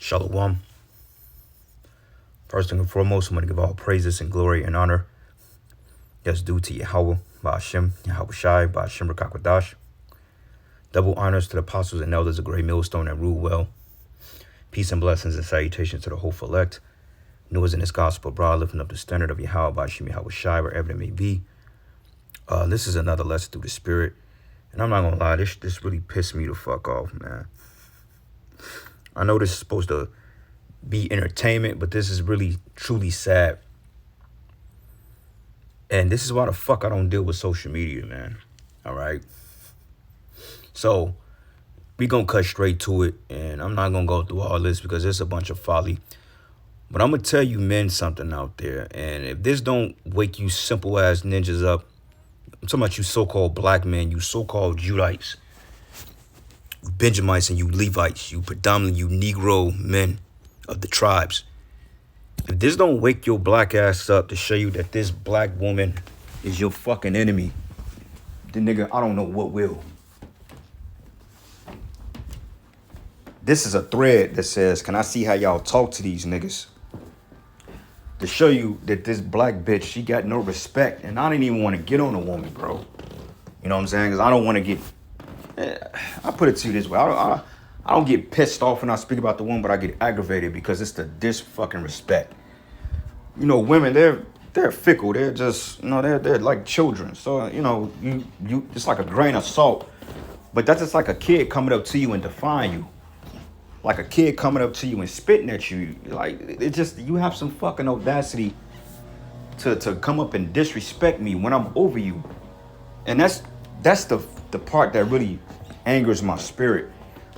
Shalom. First and foremost, I'm going to give all praises and glory and honor that's due to Yahweh, Ba'ashem, Yahweh Shai, Ba'ashem Rakakwadash. Double honors to the apostles and elders of Great Millstone that rule well. Peace and blessings and salutations to the whole elect. Newest in this gospel, broad, lifting up the standard of Yahweh, Ba'ashem, Yahweh Shai, wherever it may be. This is another lesson through the Spirit. And I'm not going to lie, this really pissed me the fuck off, man. I know this is supposed to be entertainment, but this is really, truly sad. And this is why the fuck I don't deal with social media, man. All right? So, we going to cut straight to it. And I'm not going to go through all this because it's a bunch of folly. But I'm going to tell you men something out there. And if this don't wake you simple-ass ninjas up, I'm talking about you so-called black men, you so-called Judites, Benjamites, and you Levites, you predominantly you Negro men of the tribes. If this don't wake your black ass up to show you that this black woman is your fucking enemy, then nigga, I don't know what will. This is a thread that says, can I see how y'all talk to these niggas? To show you that this black bitch, she got no respect. And I didn't even want to get on a woman, bro. You know what I'm saying? Because I don't want to get... I put it to you this way. I don't get pissed off when I speak about the woman, but I get aggravated because it's the dis-fucking respect. You know, women, they're fickle. They're just, you know, they're like children. So, you know, you it's like a grain of salt. But that's just like a kid coming up to you and defying you. Like a kid coming up to you and spitting at you. Like, it just, you have some fucking audacity to come up and disrespect me when I'm over you. And that's the part that really angers my spirit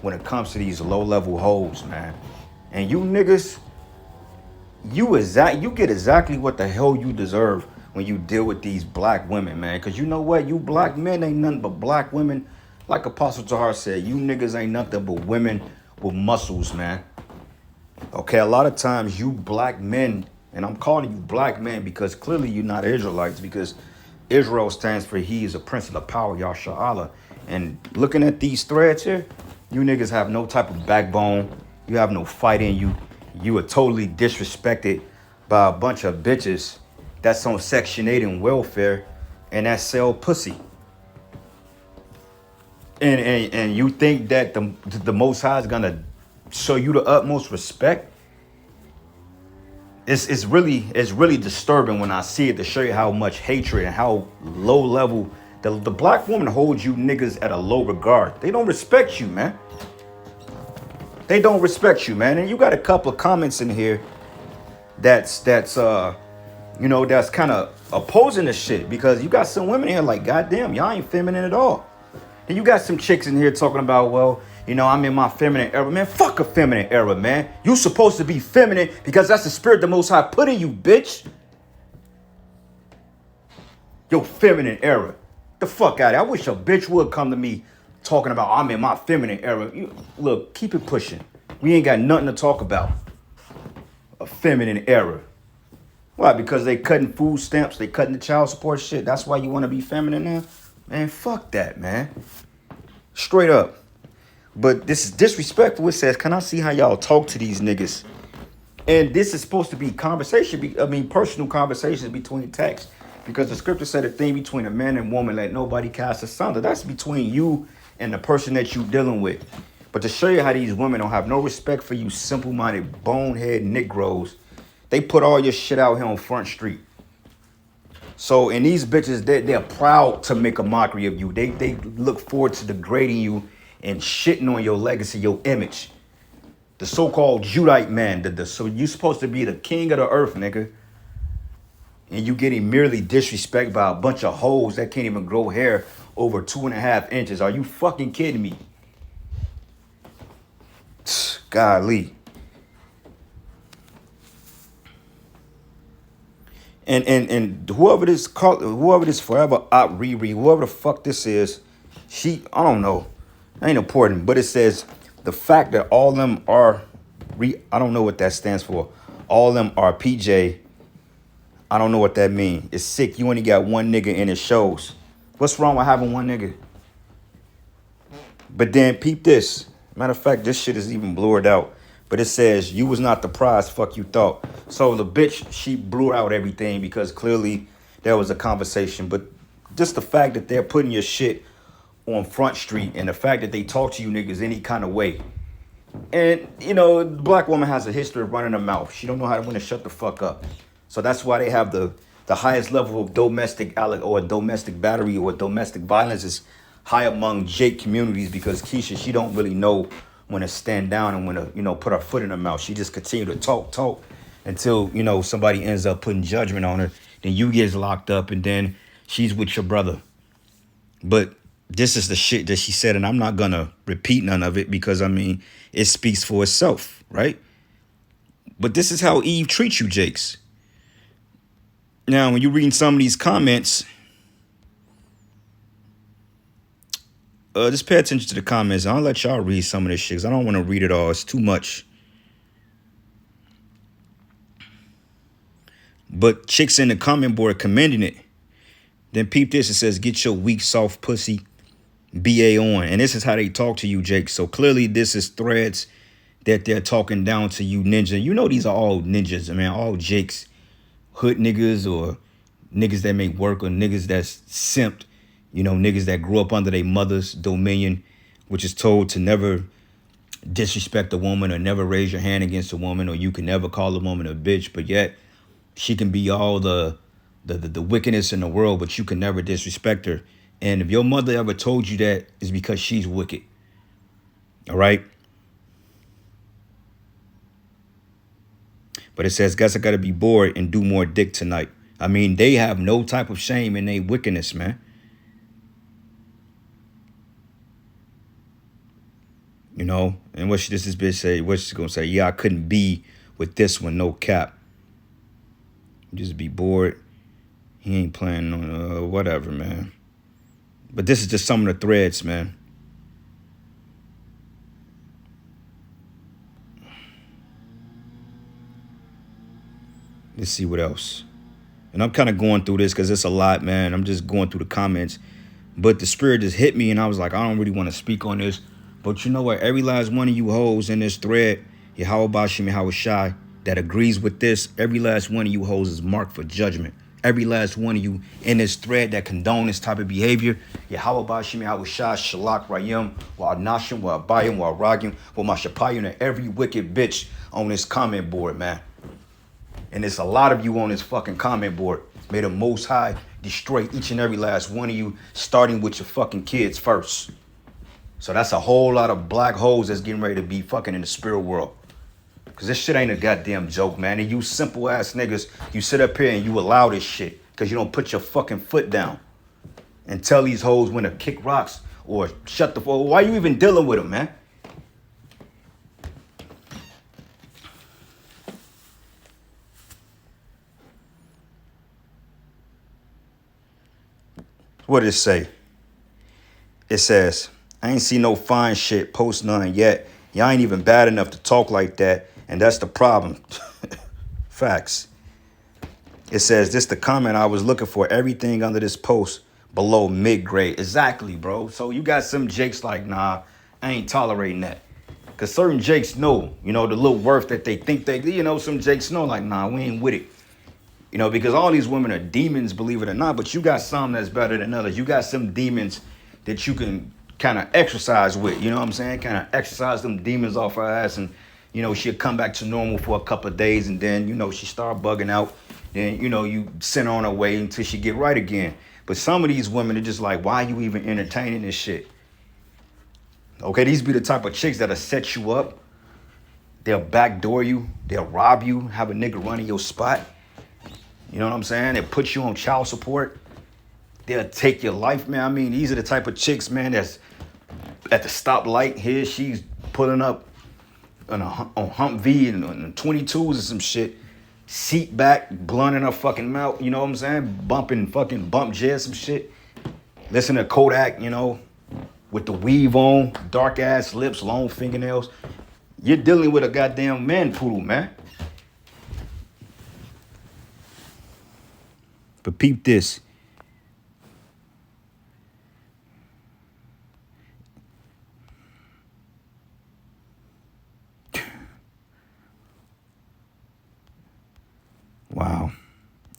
when it comes to these low-level hoes, man. And you niggas, you get exactly what the hell you deserve when you deal with these black women, man. Because you know what? You black men ain't nothing but black women. Like Apostle Tahar said, you niggas ain't nothing but women with muscles, man. Okay, a lot of times you black men, and I'm calling you black men because clearly you're not Israelites, because Israel stands for he is a prince of the power, Yahshua. And looking at these threads here, you niggas have no type of backbone. You have no fight in you. You are totally disrespected by a bunch of bitches that's on Section 8 and welfare and that sell pussy. And you think that the Most High is gonna show you the utmost respect? It's really disturbing when I see it, to show you how much hatred and how low level the black woman holds you niggas at a low regard. They don't respect you, man. They don't respect you, man. And you got a couple of comments in here that's you know, that's kind of opposing this shit, because you got some women here like, goddamn, y'all ain't feminine at all. And you got some chicks in here talking about, well, you know, I'm in my feminine era. Man, fuck a feminine era, man. You supposed to be feminine because that's the spirit the Most High put in you, bitch. Your feminine era. The fuck out of here. I wish a bitch would come to me talking about I'm in my feminine era. Look, keep it pushing. We ain't got nothing to talk about. A feminine era. Why? Because they cutting food stamps. They cutting the child support shit. That's why you want to be feminine now? Man, fuck that, man. Straight up. But this is disrespectful. It says, can I see how y'all talk to these niggas? And this is supposed to be personal conversations between texts. Because the scripture said a thing between a man and woman, let nobody cast asunder. That's between you and the person that you dealing with. But to show you how these women don't have no respect for you simple-minded, bonehead Negroes, they put all your shit out here on Front Street. So, and these bitches, they're proud to make a mockery of you. They look forward to degrading you and shitting on your legacy, your image. The so-called Judite man. So you supposed to be the king of the earth, nigga. And you getting merely disrespected by a bunch of hoes that can't even grow hair over 2.5 inches. Are you fucking kidding me? Golly. And whoever this forever out Riri, whoever the fuck this is, I don't know. Ain't important. But it says the fact that all of them are I don't know what that stands for. All of them are PJ. I don't know what that means. It's sick. You only got one nigga in it shows. What's wrong with having one nigga? But then peep this. Matter of fact, this shit is even blurred out. But it says, you was not the prize, fuck you thought. So the bitch, she blew out everything because clearly there was a conversation. But just the fact that they're putting your shit on Front Street and the fact that they talk to you niggas any kind of way. And, you know, the black woman has a history of running her mouth. She don't know how to when to shut the fuck up. So that's why they have the highest level of domestic battery or domestic violence is high among Jake communities because Keisha, she don't really know when to stand down and when to, you know, put her foot in her mouth. She just continue to talk until, you know, somebody ends up putting judgment on her. Then you get locked up and then she's with your brother. But this is the shit that she said, and I'm not gonna repeat none of it because I mean it speaks for itself, right? But this is how Eve treats you, Jakes. Now, when you're reading some of these comments, just pay attention to the comments. I'll let y'all read some of this shit because I don't want to read it all. It's too much. But chicks in the comment board commending it. Then peep this. It says, get your weak, soft pussy BA on. And this is how they talk to you, Jake. So clearly this is threads that they're talking down to you, ninja. You know these are all ninjas, man. All Jakes. Hood niggas or niggas that make work or niggas that's simped. You know, niggas that grew up under their mother's dominion, which is told to never disrespect a woman or never raise your hand against a woman or you can never call a woman a bitch. But yet she can be all the wickedness in the world, but you can never disrespect her. And if your mother ever told you that, it's because she's wicked. All right? But it says, guess I gotta be bored and do more dick tonight. I mean, they have no type of shame in their wickedness, man. You know? And what this bitch say? What she's gonna say? Yeah, I couldn't be with this one, no cap. Just be bored. He ain't planning on whatever, man. But this is just some of the threads, man. Let's see what else. And I'm kind of going through this because it's a lot, man. I'm just going through the comments. But the spirit just hit me and I was like, I don't really want to speak on this. But you know what? Every last one of you hoes in this thread, Yahweh Bashim Yahweh Shai, that agrees with this, every last one of you hoes is marked for judgment. Every last one of you in this thread that condone this type of behavior, Yahweh Bashim Yahweh Shai, Shalak Rayim, Wa Nashim, Wa Abayim, Wa Ragim, Wa Mashapayim, and every wicked bitch on this comment board, man. And there's a lot of you on this fucking comment board. May the Most High destroy each and every last one of you, starting with your fucking kids first. So that's a whole lot of black hoes that's getting ready to be fucking in the spirit world. Because this shit ain't a goddamn joke, man. And you simple ass niggas, you sit up here and you allow this shit because you don't put your fucking foot down and tell these hoes when to kick rocks or shut the fuck. Why you even dealing with them, man? What did it say? It says, I ain't seen no fine shit, post none yet. Y'all ain't even bad enough to talk like that. And that's the problem. Facts. It says, this the comment I was looking for. Everything under this post below mid-grade. Exactly, bro. So you got some Jakes like, nah, I ain't tolerating that. Because certain Jakes know, you know, the little worth that they think they, you know, some Jakes know like, nah, we ain't with it. You know, because all these women are demons, believe it or not, but you got some that's better than others. You got some demons that you can kind of exercise with, you know what I'm saying? Kind of exercise them demons off her ass and, you know, she'll come back to normal for a couple of days and then, you know, she start bugging out. Then, you know, you send her on her way until she get right again. But some of these women are just like, why are you even entertaining this shit? Okay, these be the type of chicks that'll set you up. They'll backdoor you. They'll rob you, have a nigga running your spot. You know what I'm saying? They'll put you on child support. They'll take your life, man. I mean, these are the type of chicks, man, that's at the stoplight. Here she's pulling up on Humvee and 22s and some shit. Seat back, blunt in her fucking mouth. You know what I'm saying? Bumping fucking bump jazz, some shit. Listen to Kodak, you know, with the weave on, dark ass lips, long fingernails. You're dealing with a goddamn man poodle, man. But peep this.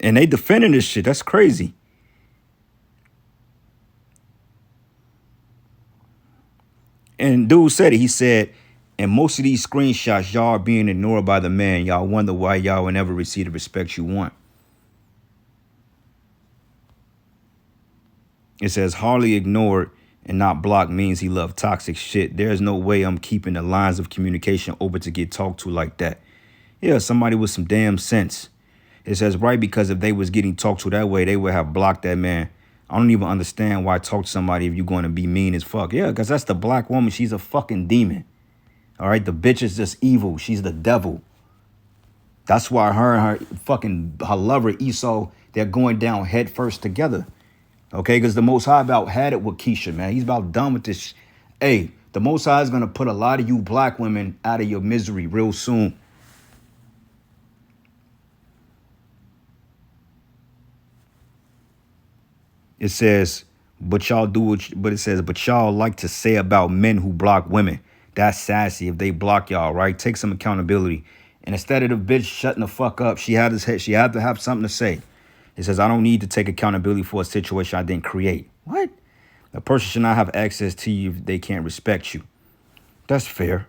And they defending this shit. That's crazy. And dude said it. He said, and most of these screenshots, y'all are being ignored by the man. Y'all wonder why y'all will never receive the respect you want. It says hardly ignored and not blocked means he loved toxic shit. There's no way I'm keeping the lines of communication open to get talked to like that. Yeah, somebody with some damn sense. It says right, because if they was getting talked to that way, they would have blocked that man. I don't even understand why talk to somebody if you're going to be mean as fuck. Yeah, because that's the black woman. She's a fucking demon. All right, the bitch is just evil. She's the devil. That's why her and her lover Esau, they're going down head first together. Okay, because the Most High about had it with Keisha, man. He's about done with this. Hey, the Most High is going to put a lot of you black women out of your misery real soon. It says, but y'all like to say about men who block women. That's sassy if they block y'all, right? Take some accountability. And instead of the bitch shutting the fuck up, she had to have something to say. It says, I don't need to take accountability for a situation I didn't create. What? A person should not have access to you if they can't respect you. That's fair.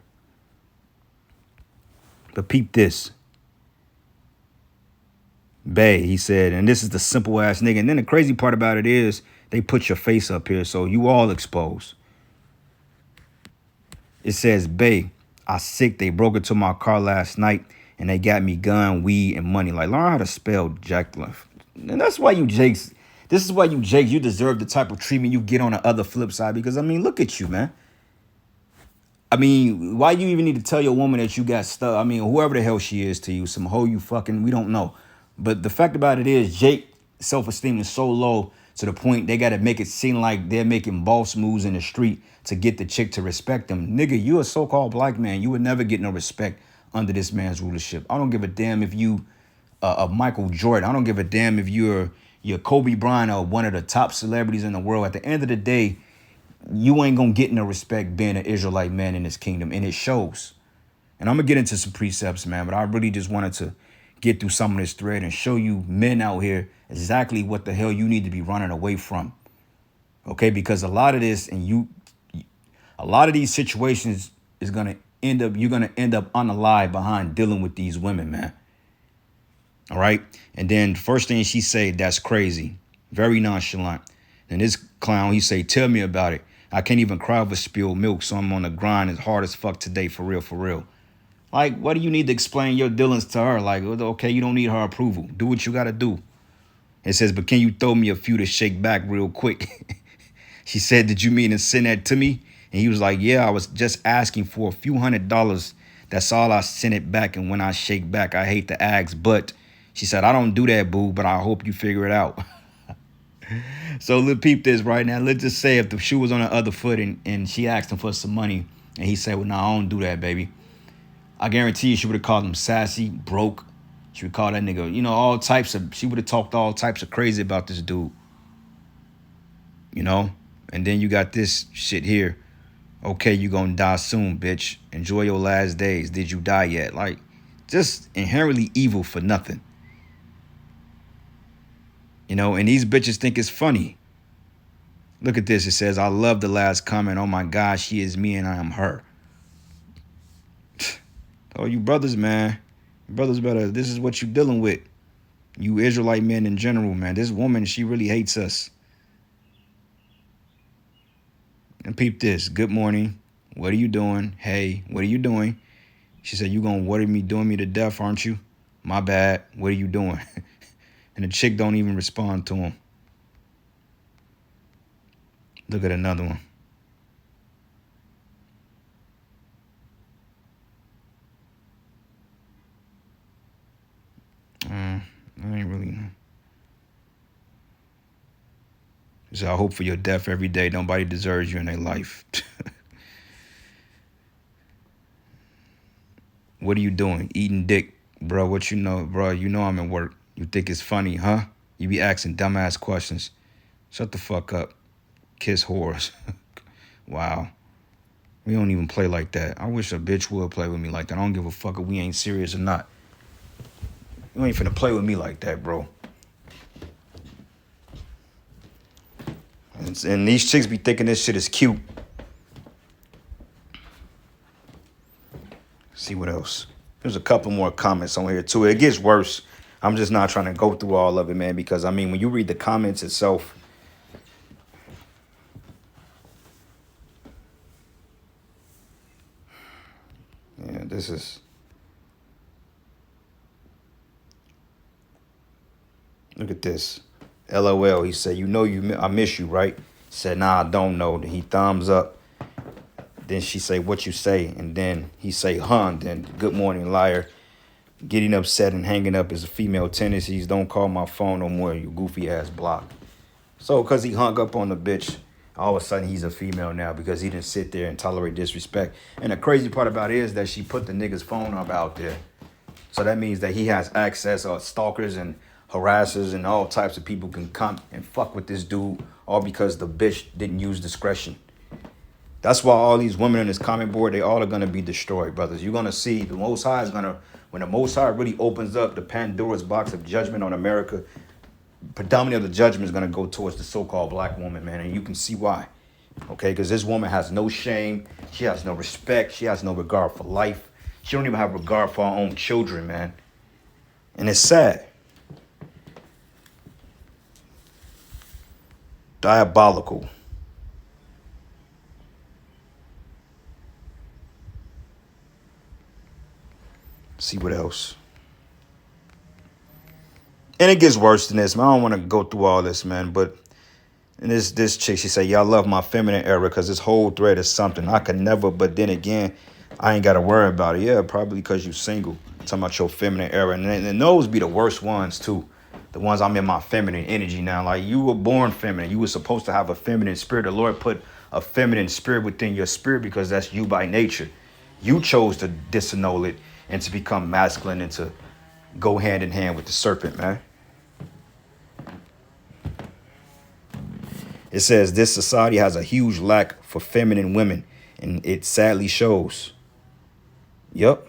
But peep this. Bay, he said, and this is the simple ass nigga. And then the crazy part about it is they put your face up here, so you all exposed. It says, Bay, I sick. They broke into my car last night and they got me gun, weed, and money. Like, learn how to spell Jack. And that's why you Jakes. This is why you Jakes. You deserve the type of treatment you get on the other flip side. Because I mean, look at you, man. I mean, why you even need to tell your woman that you got stuff? I mean, whoever the hell she is to you, some hoe you fucking, we don't know. But the fact about it is, Jake self-esteem is so low to the point they got to make it seem like they're making boss moves in the street to get the chick to respect them. Nigga, you a so-called black man. You would never get no respect under this man's rulership. I don't give a damn if you Michael Jordan. I don't give a damn if you're Kobe Bryant or one of the top celebrities in the world. At the end of the day, you ain't going to get no respect being an Israelite man in this kingdom. And it shows. And I'm going to get into some precepts, man. But I really just wanted to get through some of this thread and show you men out here exactly what the hell you need to be running away from. Okay, because a lot of this a lot of these situations is you're gonna end up unalive behind dealing with these women, man. All right. And then first thing she said, that's crazy. Very nonchalant. And this clown, he say, tell me about it. I can't even cry over spilled milk, so I'm on the grind as hard as fuck today, for real, for real. Like, what do you need to explain your dealings to her? Like, okay, you don't need her approval. Do what you got to do. It says, but can you throw me a few to shake back real quick? She said, did you mean to send that to me? And he was like, yeah, I was just asking for a few $100. That's all. I sent it back. And when I shake back, I hate to ask. But she said, I don't do that, boo, but I hope you figure it out. So let's peep this right now. Let's just say if the shoe was on the other foot and she asked him for some money and he said, well, no, I don't do that, baby. I guarantee you she would have called him sassy, broke. She would call that nigga, all types of, she would have talked all types of crazy about this dude. And then you got this shit here. Okay, you gonna die soon, bitch. Enjoy your last days. Did you die yet? Like, just inherently evil for nothing. And these bitches think it's funny. Look at this. It says, I love the last comment. Oh my God, she is me and I am her. Oh, you brothers, man. Brothers better. This is what you dealing with. You Israelite men in general, man. This woman, she really hates us. And peep this. Good morning. What are you doing? Hey, what are you doing? She said, you gonna worry me, doing me to death, aren't you? My bad. What are you doing? And the chick don't even respond to him. Look at another one. I ain't really. So I hope for your death every day. Nobody deserves you in their life. What are you doing? Eating dick, bro. What you know, bro? You know I'm at work. You think it's funny, huh? You be asking dumbass questions. Shut the fuck up. Kiss whores. Wow. We don't even play like that. I wish a bitch would play with me like that. I don't give a fuck if we ain't serious or not. You ain't finna play with me like that, bro. And these chicks be thinking this shit is cute. See what else? There's a couple more comments on here too. It gets worse. I'm just not trying to go through all of it, man, because I mean, when you read the comments itself, yeah, this is. Look at this. LOL. He said, "You know I miss you, right?" Said, "Nah, I don't know." Then he thumbs up. Then she say, "What you say?" And then he say, "Huh." Then, "Good morning, liar." Getting upset and hanging up is a female tendencies. Don't call my phone no more, you goofy ass block. So, because he hung up on the bitch, all of a sudden he's a female now because he didn't sit there and tolerate disrespect. And the crazy part about it is that she put the nigga's phone up out there. So that means that he has access to stalkers and harassers and all types of people can come and fuck with this dude, all because the bitch didn't use discretion. That's why all these women on this comment board, they all are going to be destroyed, brothers. You're going to see the Most High is going to, when the Most High really opens up the Pandora's box of judgment on America, predominantly of the judgment is going to go towards the so-called black woman, man. And you can see why. Okay, because this woman has no shame. She has no respect. She has no regard for life. She don't even have regard for her own children, man. And it's sad. Diabolical. See what else. And it gets worse than this, man. I don't want to go through all this, man. But and this chick, she said, "Y'all love my feminine era because this whole thread is something I could never." But then again, I ain't got to worry about it. Yeah, probably because you single. Talking about your feminine era. And those be the worst ones, too. The ones I'm in my feminine energy now. Like, you were born feminine. You were supposed to have a feminine spirit. The Lord put a feminine spirit within your spirit because that's you by nature. You chose to disannul it and to become masculine and to go hand in hand with the serpent, man. It says this society has a huge lack for feminine women, and it sadly shows. Yep.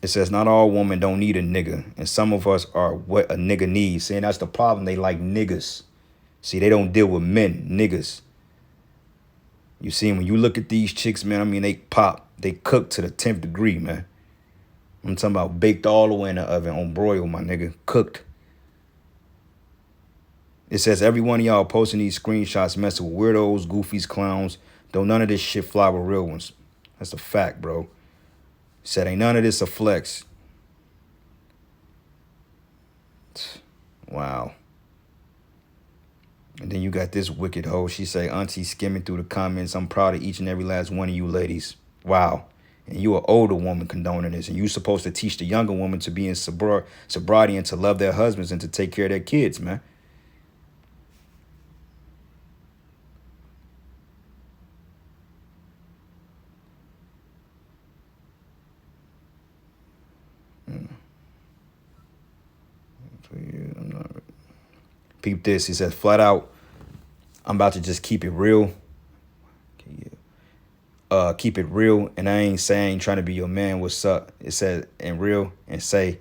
It says not all women don't need a nigga, and some of us are what a nigga needs. Saying that's the problem. They like niggas. See, they don't deal with men, niggas. You see, when you look at these chicks, man, I mean, they pop. They cook to the 10th degree, man. I'm talking about baked all the way in the oven on broil, my nigga. Cooked. It says every one of y'all posting these screenshots messing with weirdos, goofies, clowns. Don't none of this shit fly with real ones. That's a fact, bro. Said ain't none of this a flex. Wow. And then you got this wicked hoe. She say, "Auntie skimming through the comments. I'm proud of each and every last one of you ladies." Wow. And you an older woman condoning this. And you supposed to teach the younger woman to be in sobriety and to love their husbands and to take care of their kids, man. Peep this. He says, flat out, I'm about to just keep it real. Keep it real. And I ain't saying trying to be your man. What's up? It says, and real, and say,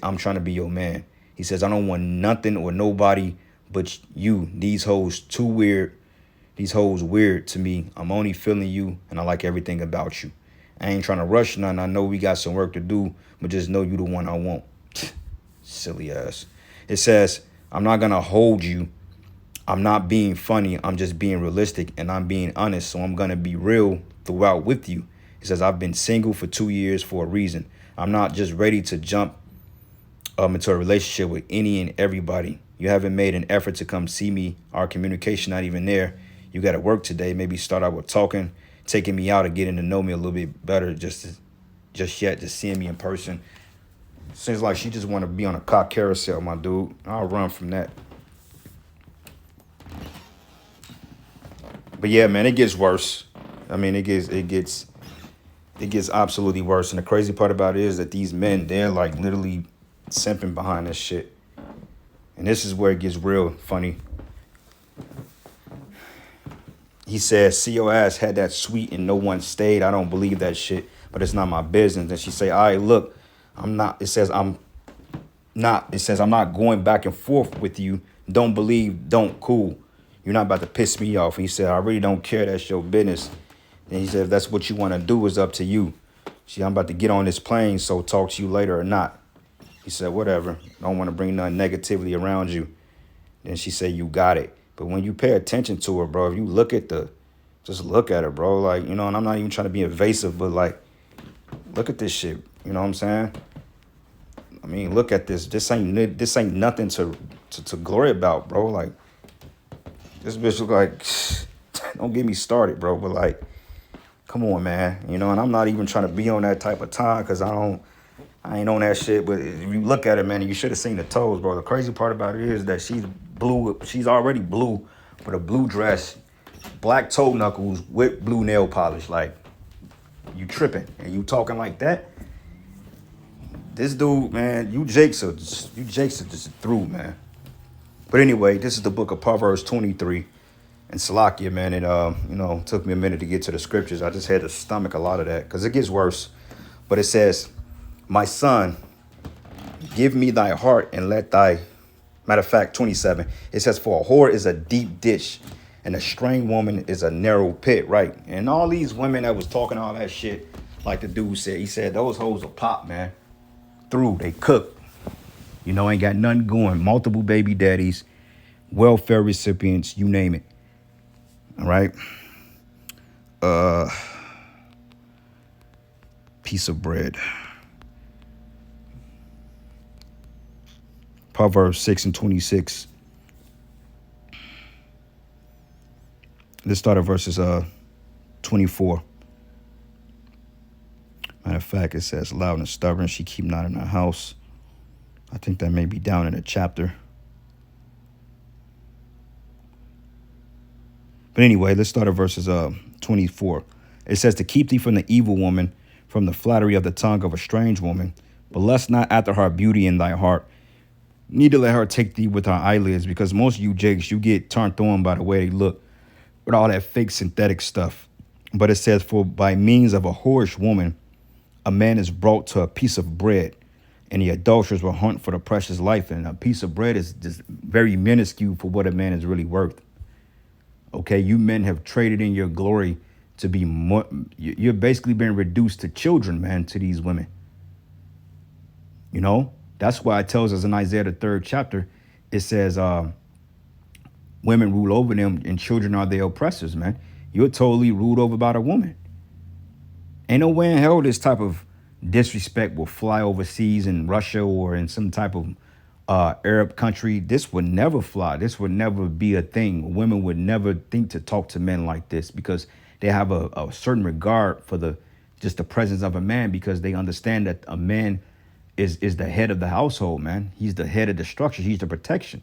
I'm trying to be your man. He says, I don't want nothing or nobody but you. These hoes too weird. These hoes weird to me. I'm only feeling you, and I like everything about you. I ain't trying to rush nothing. I know we got some work to do, but just know you the one I want. Silly ass. It says, I'm not going to hold you. I'm not being funny. I'm just being realistic, and I'm being honest. So I'm going to be real throughout with you. It says, I've been single for 2 years for a reason. I'm not just ready to jump into a relationship with any and everybody. You haven't made an effort to come see me. Our communication not even there. You got to work today. Maybe start out with talking, taking me out and getting to know me a little bit better. Just seeing me in person. Seems like she just want to be on a cock carousel, my dude. I'll run from that. But yeah, man, it gets worse. I mean, it gets absolutely worse. And the crazy part about it is that these men, they're like literally simping behind this shit. And this is where it gets real funny. He says, see your ass had that sweet and no one stayed. I don't believe that shit, but it's not my business. And she say, all right, look, I'm not going back and forth with you. Don't believe, don't cool. You're not about to piss me off. And he said, I really don't care. That's your business. And he said, if that's what you want to do, is up to you. See, I'm about to get on this plane, so talk to you later or not. He said, whatever. Don't want to bring none negativity around you. Then she said, you got it. But when you pay attention to her, bro, if you look at just look at her, bro. Like, you know, and I'm not even trying to be evasive, but like, look at this shit. You know what I'm saying? I mean, look at this. This ain't nothing to glory about, bro. Like, this bitch look like, don't get me started, bro. But like, come on, man. You know, and I'm not even trying to be on that type of time because I ain't on that shit. But if you look at it, man, you should have seen the toes, bro. The crazy part about it is that she's blue. She's already blue with a blue dress, black toe knuckles with blue nail polish. Like, you tripping and you talking like that? This dude, man, you Jakes are just through, man. But anyway, this is the book of Proverbs 23. And Salakia, man, it took me a minute to get to the scriptures. I just had to stomach a lot of that because it gets worse. But it says, my son, give me thy heart and let thy, matter of fact, 27. It says, for a whore is a deep ditch and a straying woman is a narrow pit, right? And all these women that was talking all that shit, like the dude said, he said, those hoes will pop, man. Through, they cook. You know, ain't got nothing going. Multiple baby daddies, welfare recipients, you name it. All right. Piece of bread. Proverbs 6 and 26. Let's start at verses 24. Matter of fact, it says, loud and stubborn, she keep not in her house. I think that may be down in the chapter. But anyway, let's start at verses 24. It says, to keep thee from the evil woman, from the flattery of the tongue of a strange woman, but lust not after her beauty in thy heart, neither let her take thee with her eyelids, because most of you jakes, you get turned on by the way they look with all that fake synthetic stuff. But it says, for by means of a whorish woman, a man is brought to a piece of bread, and the adulterers will hunt for the precious life. And a piece of bread is just very minuscule for what a man is really worth. Okay, you men have traded in your glory to be more. You're basically being reduced to children, man, to these women. You know, that's why it tells us in Isaiah, the 3rd chapter, it says, women rule over them and children are their oppressors, man. You're totally ruled over by a woman. Ain't no way in hell this type of disrespect will fly overseas in Russia or in some type of Arab country. This would never fly. This would never be a thing. Women would never think to talk to men like this because they have a certain regard for the presence of a man, because they understand that a man is the head of the household, man. He's the head of the structure. He's the protection.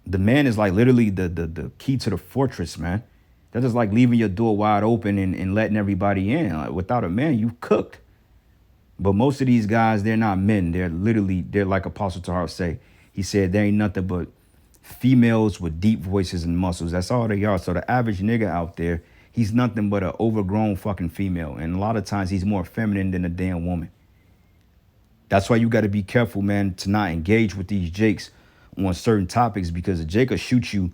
The man is like literally the key to the fortress, man. That's just like leaving your door wide open and letting everybody in. Like, without a man, you cooked. But most of these guys, they're not men. They're like Apostle Tahar say. He said there ain't nothing but females with deep voices and muscles. That's all they are. So the average nigga out there, he's nothing but an overgrown fucking female. And a lot of times he's more feminine than a damn woman. That's why you got to be careful, man, to not engage with these jakes on certain topics, because a jake will shoot you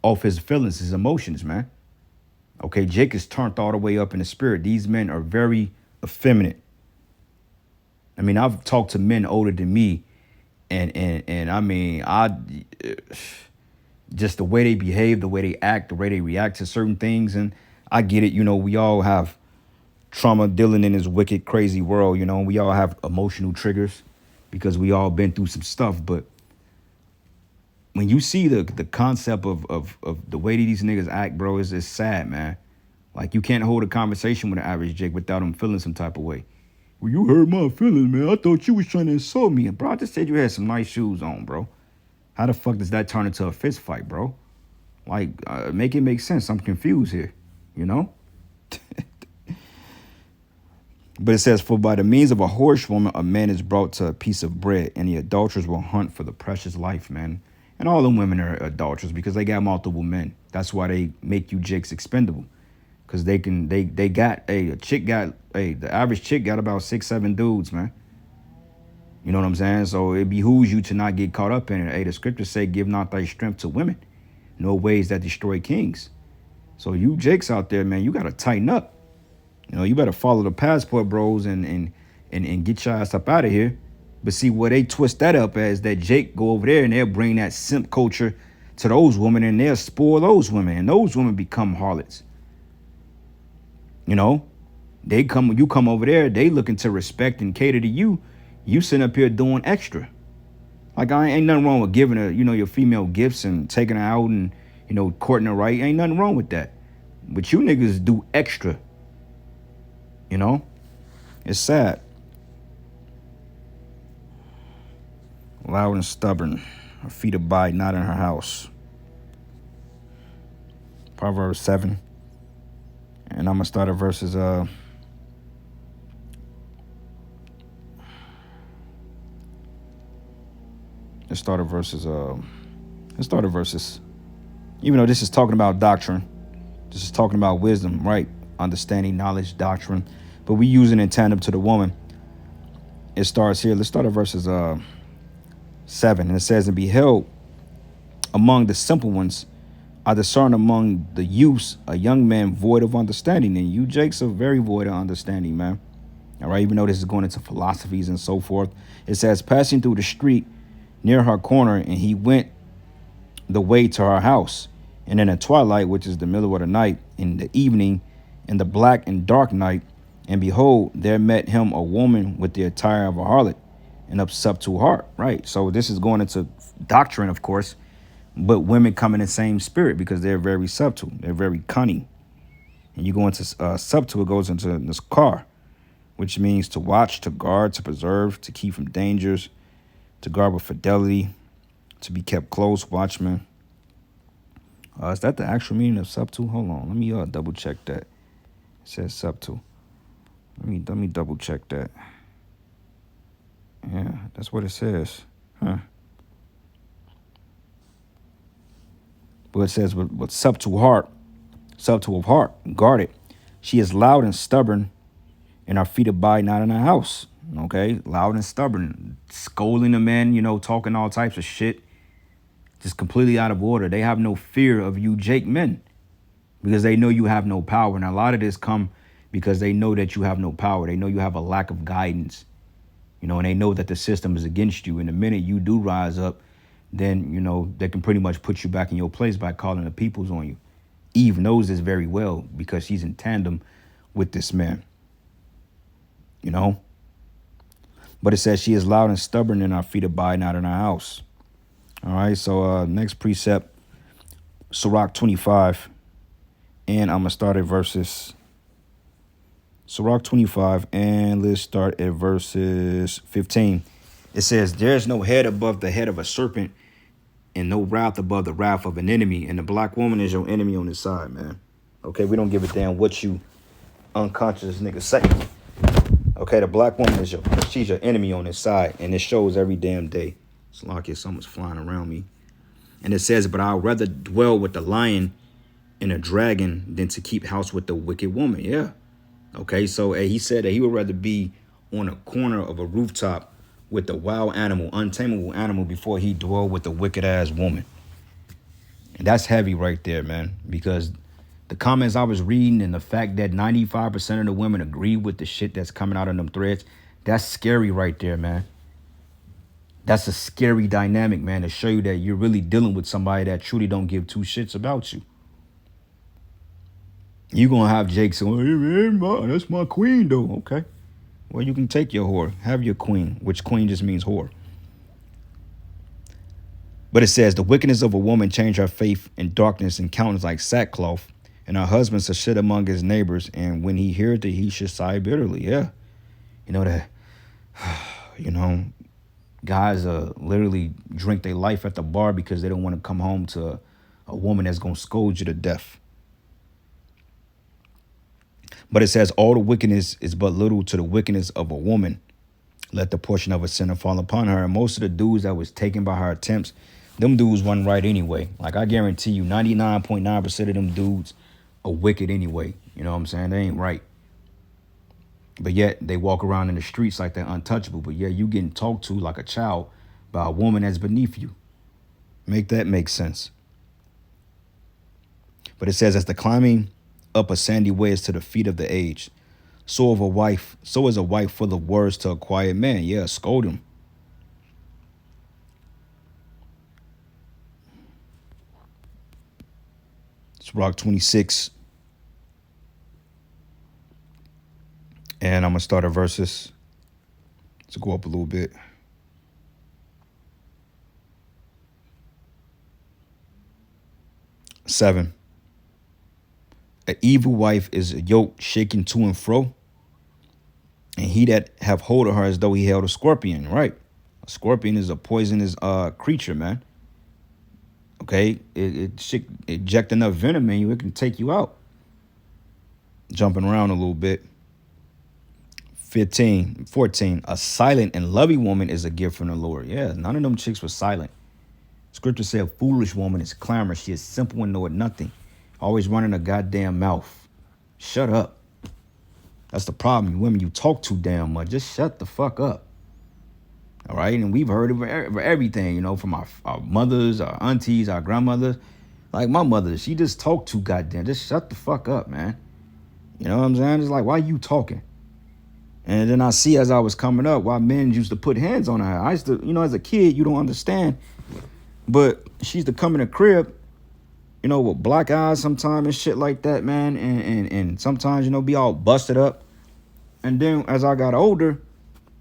off his feelings, his emotions, man. Okay, Jake is turned all the way up in the spirit. These men are very effeminate. I mean, I've talked to men older than me, and I mean, just the way they behave, the way they act, the way they react to certain things, and I get it. You know, we all have trauma dealing in this wicked, crazy world. You know, we all have emotional triggers because we all been through some stuff. But when you see the concept of the way these niggas act, bro, it's just sad, man. Like, you can't hold a conversation with an average Jake without him feeling some type of way. Well, you hurt my feelings, man. I thought you was trying to insult me. Bro, I just said you had some nice shoes on, bro. How the fuck does that turn into a fist fight, bro? Like, make it make sense. I'm confused here, you know? But it says, for by the means of a whorish woman, a man is brought to a piece of bread, and the adulterers will hunt for the precious life, man. And all them women are adulterers because they got multiple men. That's why they make you jakes expendable. Because the average chick got about 6-7 dudes, man. You know what I'm saying? So it behooves you to not get caught up in it. Hey, the scriptures say, give not thy strength to women, no ways that destroy kings. So you Jakes out there, man, you got to tighten up. You know, you better follow the passport bros and get your ass up out of here. But see, where they twist that up as that Jake go over there and they'll bring that simp culture to those women and they'll spoil those women and those women become harlots. You know, you come over there, they looking to respect and cater to you. You sitting up here doing extra. Like I ain't nothing wrong with giving her, your female gifts and taking her out and, courting her right. Ain't nothing wrong with that. But you niggas do extra. It's sad. Loud and stubborn. Her feet abide not in her house. Proverbs 7. And I'm going to start at verses, let's start at verses. Even though this is talking about doctrine, this is talking about wisdom, right? Understanding, knowledge, doctrine. But we use it in tandem to the woman. It starts here. Let's start at verses 7. And it says, and beheld among the simple ones, I discern among the youths a young man void of understanding. And you, Jakes, are very void of understanding, man. All right, even though this is going into philosophies and so forth. It says, passing through the street near her corner, and he went the way to her house. And in the twilight, which is the middle of the night, in the evening, in the black and dark night, and behold, there met him a woman with the attire of a harlot and of subtle heart. Right. So this is going into doctrine, of course, but women come in the same spirit because they're very subtle. They're very cunning. And you go into subtle, it goes into this car, which means to watch, to guard, to preserve, to keep from dangers, to guard with fidelity, to be kept close, watchman. Is that the actual meaning of subtle? Hold on, let me double check that. It says subtle. Let me double check that. Yeah, that's what it says. Huh. But it says with subtle of heart, guarded. She is loud and stubborn, and her feet abide not in her house. Okay, loud and stubborn, scolding the men, talking all types of shit, just completely out of order. They have no fear of you, Jake men, because they know you have no power. And a lot of this come because they know that you have no power. They know you have a lack of guidance, and they know that the system is against you. And the minute you do rise up, then, they can pretty much put you back in your place by calling the peoples on you. Eve knows this very well because she's in tandem with this man, But it says she is loud and stubborn, and our feet abide not in our house. All right, so next precept, Sirach 25. And I'm going to start at verses. Sirach 25, and let's start at verses 15. It says, there is no head above the head of a serpent, and no wrath above the wrath of an enemy. And the black woman is your enemy on this side, man. Okay, we don't give a damn what you unconscious niggas say. Okay, the black woman she's your enemy on this side, and it shows every damn day. It's like someone's flying around me. And it says, but I'd rather dwell with the lion and a dragon than to keep house with the wicked woman. Yeah. Okay, so he said that he would rather be on a corner of a rooftop with the wild animal, untamable animal, before he dwell with the wicked ass woman. And that's heavy right there, man, because the comments I was reading and the fact that 95% of the women agree with the shit that's coming out of them threads, that's scary right there, man. That's a scary dynamic, man, to show you that you're really dealing with somebody that truly don't give two shits about you. You're going to have Jake saying, hey, that's my queen, though. Okay. Well, you can take your whore. Have your queen, which queen just means whore. But it says, the wickedness of a woman change her faith in darkness and countenance like sackcloth, and her husband shall sit among his neighbors, and when he heareth it, he should sigh bitterly. Yeah. Guys literally drink their life at the bar because they don't want to come home to a woman that's going to scold you to death. But it says, all the wickedness is but little to the wickedness of a woman. Let the portion of a sinner fall upon her. And most of the dudes that was taken by her attempts, them dudes wasn't right anyway. Like, I guarantee you, 99.9% of them dudes are wicked anyway. You know what I'm saying? They ain't right. But yet they walk around in the streets like they're untouchable. But yeah, you getting talked to like a child by a woman that's beneath you. Make that make sense. But it says, as the climbing up a sandy way is to the feet of the aged, so is a wife full of words to a quiet man. Yeah, scold him. It's Rock 26. And I'm gonna start at verses to go up a little bit. Seven. An evil wife is a yoke shaken to and fro, and he that have hold of her as though he held a scorpion. Right. A scorpion is a poisonous creature, man. Okay, it eject enough venom in you, it can take you out. Jumping around a little bit. 14. A silent and loving woman is a gift from the Lord. Yeah, none of them chicks were silent. Scripture said, a foolish woman is clamorous. She is simple and knoweth nothing. Always running a goddamn mouth. Shut up. That's the problem. You women, you talk too damn much. Just shut the fuck up. All right, and we've heard of everything, you know, from our mothers, our aunties, our grandmothers. Like my mother, she just talked too goddamn. Just shut the fuck up, man. You know what I'm saying? It's like, why you talking? And then I see as I was coming up, why men used to put hands on her. I used to, you know, as a kid, you don't understand. But she used to come in the crib, you know, with black eyes sometimes and shit like that, man. And sometimes, you know, be all busted up. And then as I got older,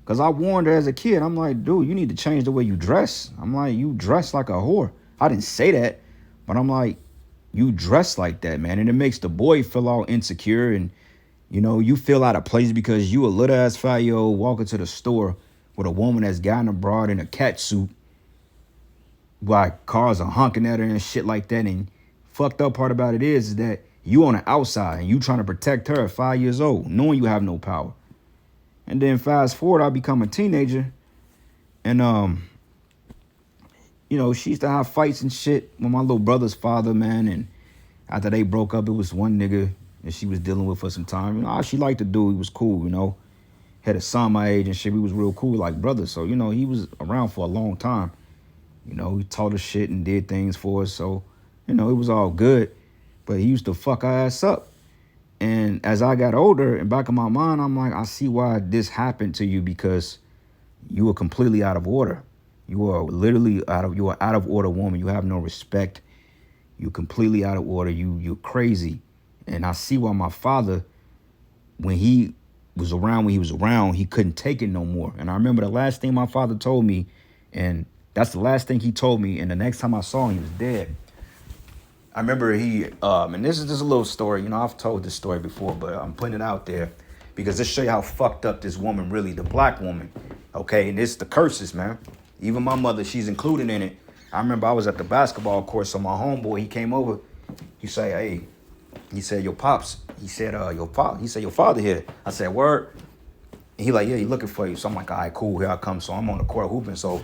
because I warned her as a kid, I'm like, dude, you need to change the way you dress. I'm like, you dress like a whore. I didn't say that, but I'm like, you dress like that, man. And it makes the boy feel all insecure. And, you know, you feel out of place because you a little ass 5-year-old walking to the store with a woman that's gotten abroad in a cat suit, while cars are honking at her and shit like that. And fucked up part about it is that you on the outside and you trying to protect her at 5 years old, knowing you have no power. And then fast forward, I become a teenager, and you know, she used to have fights and shit with my little brother's father, man. And after they broke up, it was one nigga that she was dealing with for some time. You know, all she liked to do, he was cool, you know. Had a son my age and shit. We was real cool like brothers. So, you know, he was around for a long time. You know, he taught us shit and did things for us. So, you know, it was all good. But he used to fuck our ass up. And as I got older, in back of my mind, I'm like, I see why this happened to you, because you were completely out of order. You are literally you are out of order woman. You have no respect. You're completely out of order. You're crazy. And I see why my father, when he was around, he couldn't take it no more. And I remember the last thing my father told me, and that's the last thing he told me. And the next time I saw him, he was dead. I remember and this is just a little story. You know, I've told this story before, but I'm putting it out there because this show you how fucked up this woman really, the black woman. Okay, and it's the curses, man. Even my mother, she's included in it. I remember I was at the basketball court, so my homeboy, he came over. He said, hey, he said, your pops. He said, your father here. I said, word. And he like, yeah, he looking for you. So I'm like, all right, cool, here I come. So I'm on the court hooping. So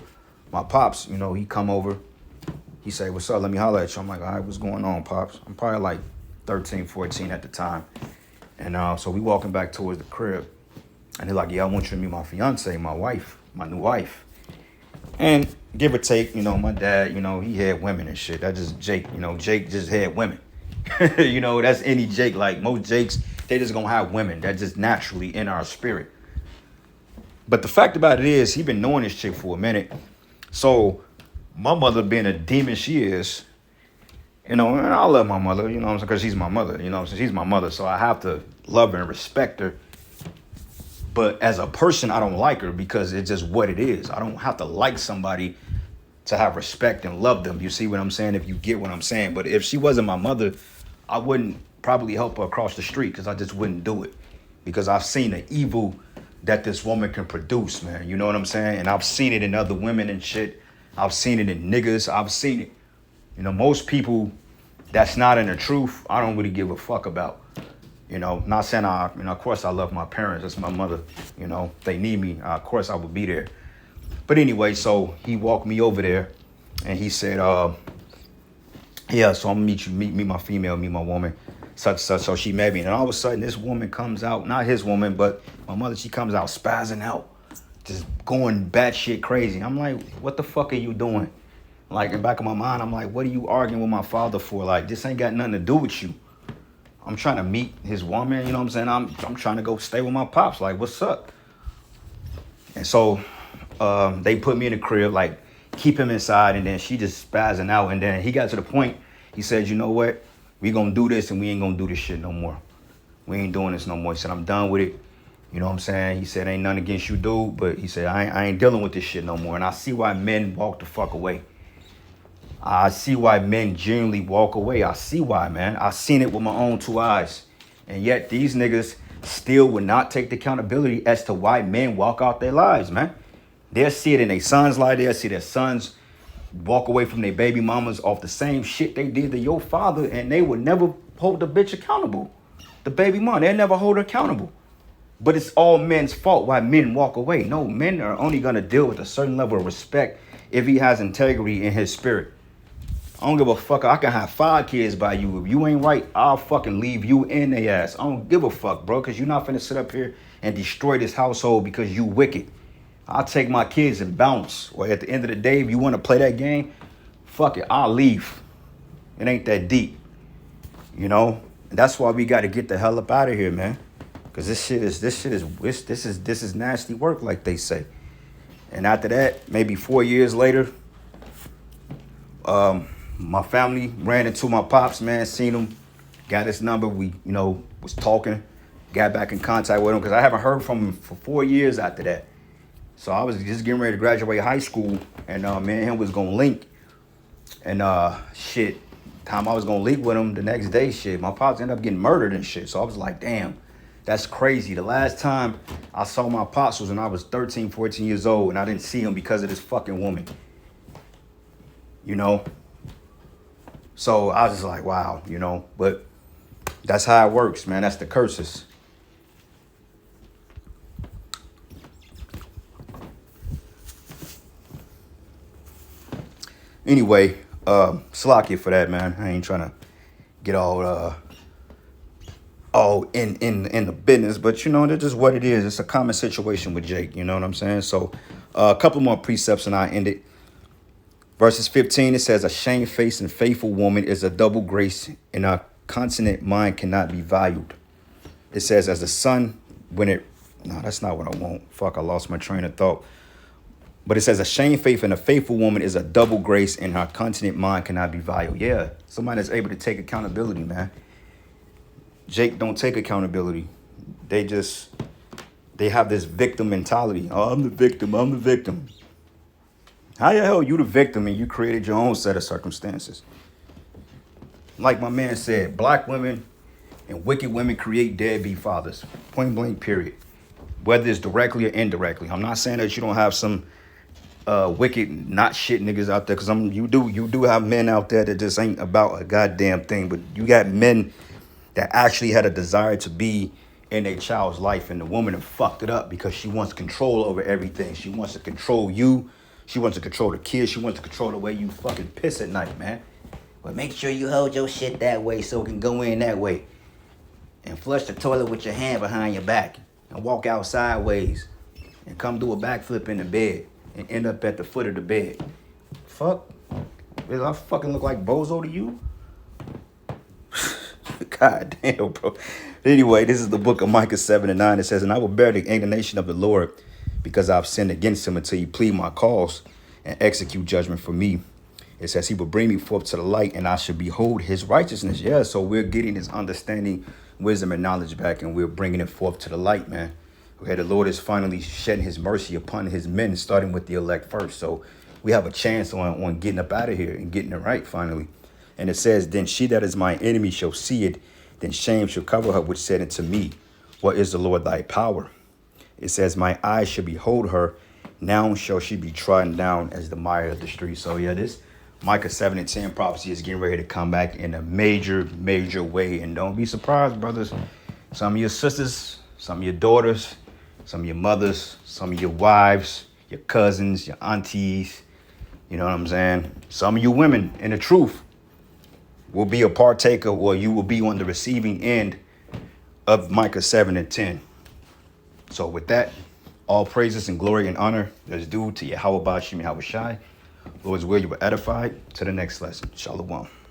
my pops, you know, he come over. He say, what's up? Let me holler at you. I'm like, all right, what's going on, Pops? I'm probably like 13, 14 at the time. And so we walking back towards the crib. And they're like, yeah, I want you to meet my fiance, my wife, my new wife. And give or take, you know, my dad, you know, he had women and shit. That's just Jake. You know, Jake just had women. You know, that's any Jake. Like most Jakes, they just gonna have women. That's just naturally in our spirit. But the fact about it is, he been knowing this chick for a minute. So my mother being a demon she is, you know, and I love my mother, you know what I'm saying, because she's my mother, you know what I'm saying, she's my mother, so I have to love her and respect her. But as a person, I don't like her because it's just what it is. I don't have to like somebody to have respect and love them. You see what I'm saying? If you get what I'm saying. But if she wasn't my mother, I wouldn't probably help her across the street because I just wouldn't do it. Because I've seen the evil that this woman can produce, man. You know what I'm saying? And I've seen it in other women and shit. I've seen it in niggas. I've seen it. You know, most people that's not in the truth, I don't really give a fuck about. You know, not saying of course I love my parents. That's my mother. You know, if they need me, of course I would be there. But anyway, so he walked me over there and he said, yeah, so I'm gonna meet my female, meet my woman. such such. So she met me, and all of a sudden this woman comes out, not his woman, but my mother. She comes out spazzing out, just going batshit crazy. I'm like, what the fuck are you doing? Like, in the back of my mind, I'm like, what are you arguing with my father for? Like, this ain't got nothing to do with you. I'm trying to meet his woman, you know what I'm saying? I'm trying to go stay with my pops. Like, what's up? And so they put me in the crib, like, keep him inside, and then she just spazzing out. And then he got to the point, he said, you know what? We gonna do this, and we ain't gonna do this shit no more. We ain't doing this no more. He said, I'm done with it. You know what I'm saying? He said, ain't nothing against you, dude, but he said, I ain't dealing with this shit no more. And I see why men walk the fuck away. I see why men genuinely walk away. I see why, man. I seen it with my own two eyes. And yet these niggas still would not take the accountability as to why men walk out their lives, man. They'll see it in their sons' life. They'll see their sons walk away from their baby mamas off the same shit they did to your father, and they would never hold the bitch accountable. The baby mom, they'll never hold her accountable. But it's all men's fault why men walk away. No, men are only going to deal with a certain level of respect if he has integrity in his spirit. I don't give a fuck. I can have 5 kids by you. If you ain't right, I'll fucking leave you in their ass. I don't give a fuck, bro, because you're not finna sit up here and destroy this household because you wicked. I'll take my kids and bounce. Or at the end of the day, if you want to play that game, fuck it, I'll leave. It ain't that deep, you know. And that's why we got to get the hell up out of here, man. Because this is nasty work, like they say. And after that, maybe 4 years later, my family ran into my pops, man, seen him, got his number. We, was talking, got back in contact with him because I haven't heard from him for 4 years after that. So I was just getting ready to graduate high school, and me and him was gonna link. And time I was gonna link with him the next day, my pops ended up getting murdered and shit. So I was like, damn, that's crazy. The last time I saw my pops was when I was 13, 14 years old, and I didn't see him because of this fucking woman. So I was just like, wow, but that's how it works, man. That's the curses. Anyway, Slakia for that, man. I ain't trying to get all in the business, but that's just what it is. It's a common situation with Jake, you know what I'm saying? So a couple more precepts and I end it. Verses 15, it says, a shamefaced and faithful woman is a double grace, and a consonant mind cannot be valued. It says, as the sun, no, that's not what I want. Fuck, I lost my train of thought. But it says, a shamefaced and a faithful woman is a double grace, and her consonant mind cannot be valued. Yeah, somebody that's able to take accountability, man. Jake don't take accountability. They have this victim mentality. Oh, I'm the victim. How the hell you the victim and you created your own set of circumstances? Like my man said, black women and wicked women create deadbeat fathers. Point blank, period. Whether it's directly or indirectly. I'm not saying that you don't have some wicked, not shit niggas out there, because you do have men out there that just ain't about a goddamn thing. But you got men that actually had a desire to be in a child's life, and the woman have fucked it up because she wants control over everything. She wants to control you. She wants to control the kids. She wants to control the way you fucking piss at night, man. But make sure you hold your shit that way so it can go in that way. And flush the toilet with your hand behind your back. And walk out sideways. And come do a backflip in the bed. And end up at the foot of the bed. Fuck. Does I fucking look like Bozo to you? God damn, bro. Anyway, this is the book of Micah 7:9. It says, and I will bear the indignation of the Lord, because I've sinned against him, until he plead my cause and execute judgment for me. It says he will bring me forth to the light, and I shall behold his righteousness. Yeah, so we're getting his understanding, wisdom, and knowledge back, and we're bringing it forth to the light, man. Okay, the Lord is finally shedding his mercy upon his men, starting with the elect first. So we have a chance on getting up out of here and getting it right finally. And it says, then she that is my enemy shall see it, then shame shall cover her, which said unto me, what is the Lord thy power? It says, my eyes shall behold her, now shall she be trodden down as the mire of the street. So yeah, this Micah 7:10 prophecy is getting ready to come back in a major, major way. And don't be surprised, brothers. Some of your sisters, some of your daughters, some of your mothers, some of your wives, your cousins, your aunties, you know what I'm saying? Some of you women, in the truth, will be a partaker, or you will be on the receiving end of Micah 7 and 10. So with that, all praises and glory and honor is due to Yahweh Bashim Yahweh Shai. Lord's will, you were edified. To the next lesson. Shalom.